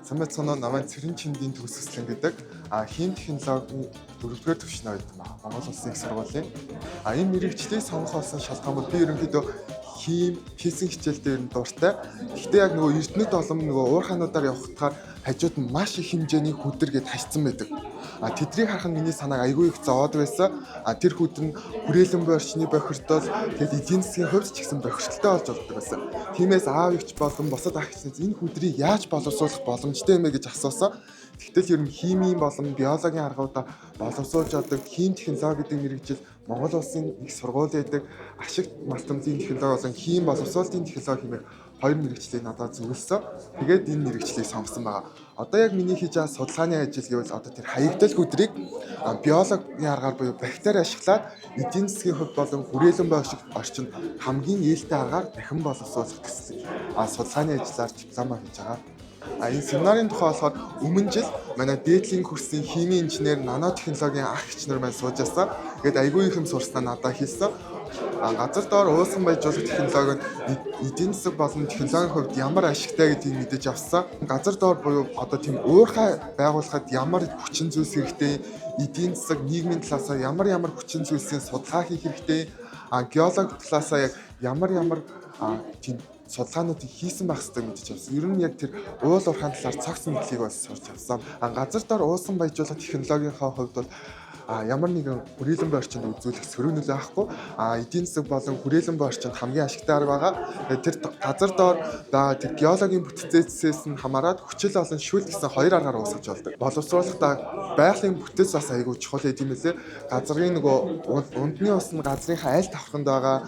Самбайцгоноо намайг Цэрэн Чиндийн төгсгөслөн гэдэг хийм технологийн 4-р түвшний оюутан байна. Монгол Улсын их сургуулийн. Энэ мэргэжлийг сонгох болсон шалтгаан бол би ерөнхийдөө хийм, физик хичээл дээр нь дуртай. Гэхдээ яг нөгөө Эрдэнэт олон нөгөө уурхаануудаар явхтаар хажууд нь маш их хэмжээний хүдэр гээд хашцсан байдаг. Тэдрийг харах нь миний санааг айгүй их зовоод байсан. Тэр хүдэр нь хүрээлэн буй орчны бохирдол тэгээд эдийн засгийн хувьд ч гэсэн бохирдолтой болж болдог байсан. Тиймээс аав эгч болон бусад ах эгчнээс энэ хүдрийг яаж боловсруулах боломжтой юм бэ гэж асуусан. Тэгтэл ер нь химийн болон биологийн аргуудаа боловсруулж чаддаг хийм технологи гэдэг мэргэжил Монгол Улсын их сургууль байдаг ашигт малтамжийн технологи болон хийм боловсруулалтын технологи хэмээх хоёр мэргэжлийг надад зөвлөсөн. Тэгээд энэ мэргэжлийг сонгосон байгаа. Одоо яг миний хийж байгаа судалгааны ажил гэвэл одоо тэр хаягдал хүдрийг биологийн аргаар буюу бактери ашиглаад эдийн засгийн хувьд болон хүрээлэн буй орчинд хамгийн ээлтэй аргаар дахин боловсруулах гэсэн судалгааны ажлаар дипломоо хийж байгаа. Энэ семинарын тухай болохоор өмнө жил манай дээдлийн курсын химийн инженер нанотехнологийн ах эгч нар маань сууж байсан. Тэгээд айгүй их юм сурснаа надад хэлсэн. Газар доор уусан байжуулах технологи нь эдийн засаг болон технологийн хувьд ямар ашигтай гэдгийг мэдэж авсан. Газар доор буюу одоо тийм уурхай байгуулахад ямар хүчин зүйлс хэрэгтэй, эдийн засаг нийгмийн талаас ямар хүчин зүйлсийн судалгаа хийх хэрэгтэй, геологи талаас яг ямар тийм судалгаануудыг хийсэн байх хэрэгтэй мэдэж авсан. Ер нь яг тэр уул уурхайн талаар цогц мэдлийг бас сурч авсан. Газар доор уусан байжуулах технологийнхаа хувьд бол ямар нэгэн хүрээлэн буй орчинд үзүүлэх сөрөг нөлөө авахгүй эдийн засаг болон хүрээлэн буй орчинд хамгийн ашигтай арга байгаа. Тэр газар доор тэр геологийн бүтцээс нь хамаарат хүчил болон шүлт гэсэн хоёр аргаар уусгаж болдог. Боловсруулахдаа байгалийн бүтэц бас айгүй чухал гэдэм билээ. Газрын нөгөө ундны ус нь газрынхаа аль давхранд байгаа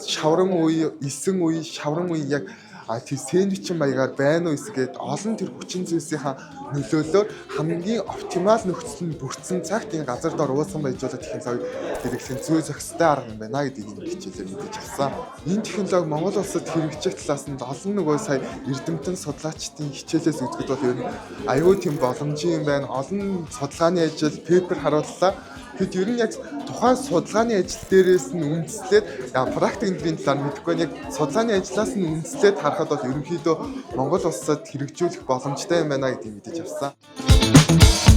шаврын үе, эсэн үе, шаврын үе яг тэр сэндвичийн маягаар байна уу эсгээд олон тэр хүчин зүйлсийнхаа нөлөөлөөр хамгийн оптимал нөхцөлд бүрдсэн цагт энэ газар доор уусан байжуулах технологи хэрэглэх зүй зохистой арга юм байна гэдгийг энэ хичээлээр мэдэж авсан. Энэ технологи Монгол улсад хэрэгжих талаас нь олон нөгөө сая эрдэмтэн судлаачдын хичээлээс үзэхэд бол ер нь аюул тийм боломжийн юм байна. Олон судалгааны ажил, пейпер харууллаа. Тэгэд ер нь яг тухайн судалгааны ажил дээрээс нь үндэслээд практик энтрийн талаар мэдэхгүй яг судалгааны ажлаас нь үндэслээд харахад бол ерөнхийдөө Монгол улсад хэрэгжүүлэх боломжтой юм байна гэдгийг мэдэж авсан.